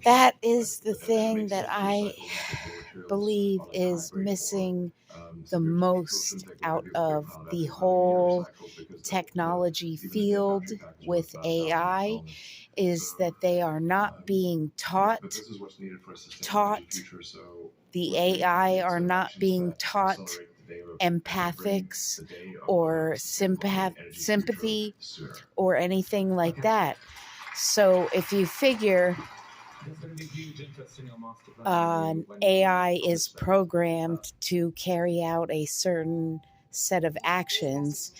That is the thing that I believe is missing the most out of the whole technology field with AI, is that they are not being taught. The AI are not being taught empathics or sympathy or anything like that. So if you figure AI is programmed to carry out a certain set of actions,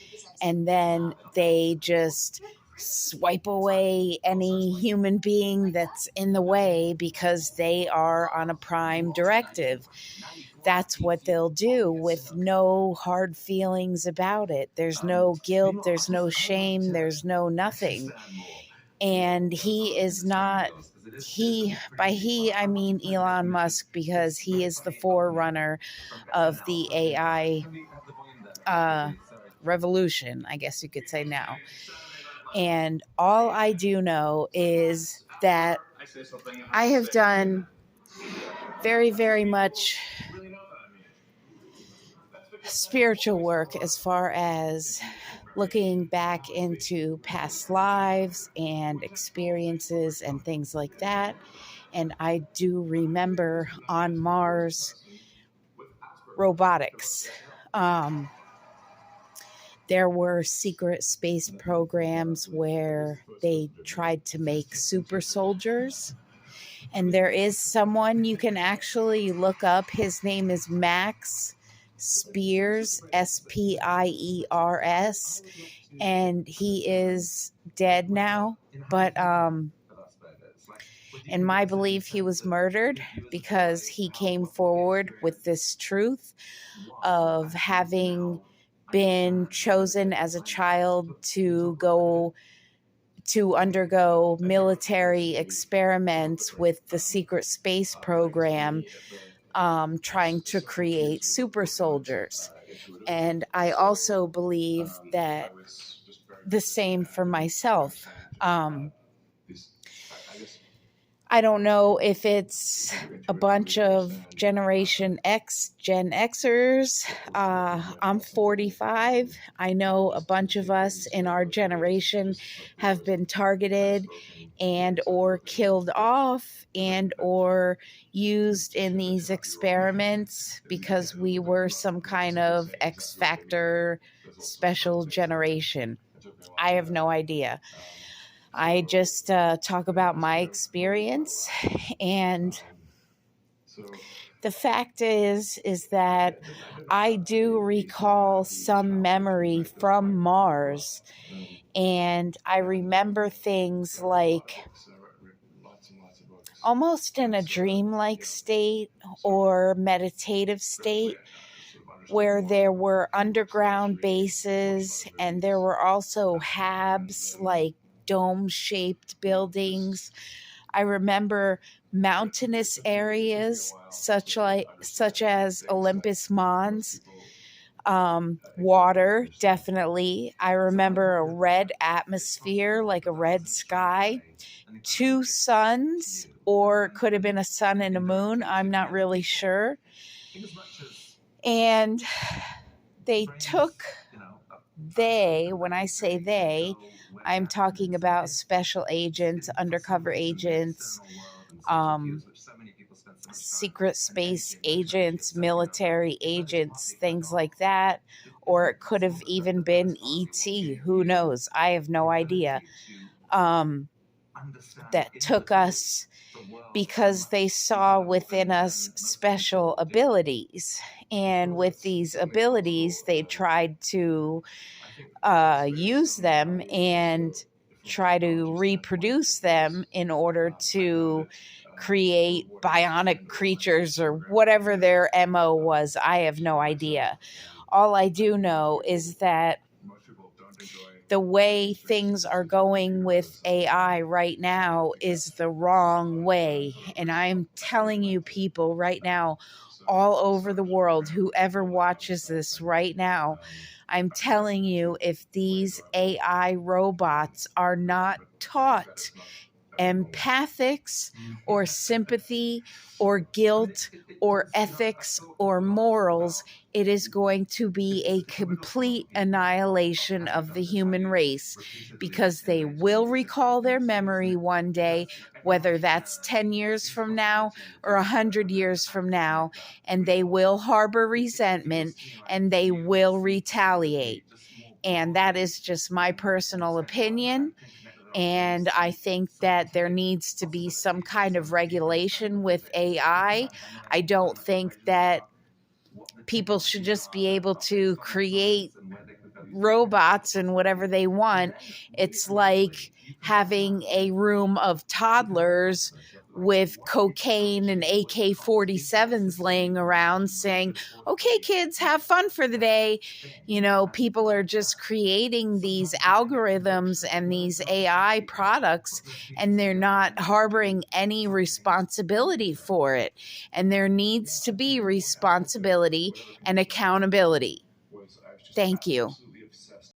and then they just swipe away any human being that's in the way because they are on a prime directive. That's what they'll do with no hard feelings about it. There's no guilt, there's no shame, there's no nothing. And he is not, by he I mean Elon Musk, because he is the forerunner of the AI revolution, I guess you could say now. And all I do know is that I have done very, very much spiritual work as far as looking back into past lives and experiences and things like that. And I do remember on Mars robotics. There were secret space programs where they tried to make super soldiers. And there is someone you can actually look up. His name is Max Spiers, Spiers, and he is dead now. But in my belief, he was murdered because he came forward with this truth of having been chosen as a child to undergo military experiments with the secret space program, trying to create super soldiers. And I also believe that the same for myself. I don't know if it's a bunch of Generation X, Gen Xers. I'm 45. I know a bunch of us in our generation have been targeted and or killed off and or used in these experiments because we were some kind of X Factor special generation. I have no idea. I just talk about my experience, and the fact is that I do recall some memory from Mars, and I remember things like almost in a dreamlike state or meditative state, where there were underground bases and there were also habs, like dome-shaped buildings. I remember mountainous areas such as Olympus Mons. Water, definitely. I remember a red atmosphere, like a red sky. 2 suns, or it could have been a sun and a moon. I'm not really sure. And when I say they, I'm talking about special agents, undercover agents, secret space agents, military agents, things like that. Or it could have even been ET. Who knows? I have no idea. That took us because they saw within us special abilities. And with these abilities, they tried to use them and try to reproduce them in order to create bionic creatures or whatever their MO was. I have no idea. All I do know is that the way things are going with AI right now is the wrong way. And I'm telling you, people right now, all over the world, whoever watches this right now, I'm telling you, if these AI robots are not taught empathics or sympathy or guilt or ethics or morals. It is going to be a complete annihilation of the human race, because they will recall their memory one day, whether that's 10 years from now or 100 years from now, and they will harbor resentment and they will retaliate. And that is just my personal opinion. And I think that there needs to be some kind of regulation with AI. I don't think that people should just be able to create robots and whatever they want. It's like having a room of toddlers with cocaine and AK 47s laying around saying, okay, kids, have fun for the day. You know, people are just creating these algorithms and these AI products, and they're not harboring any responsibility for it. And there needs to be responsibility and accountability. Thank you.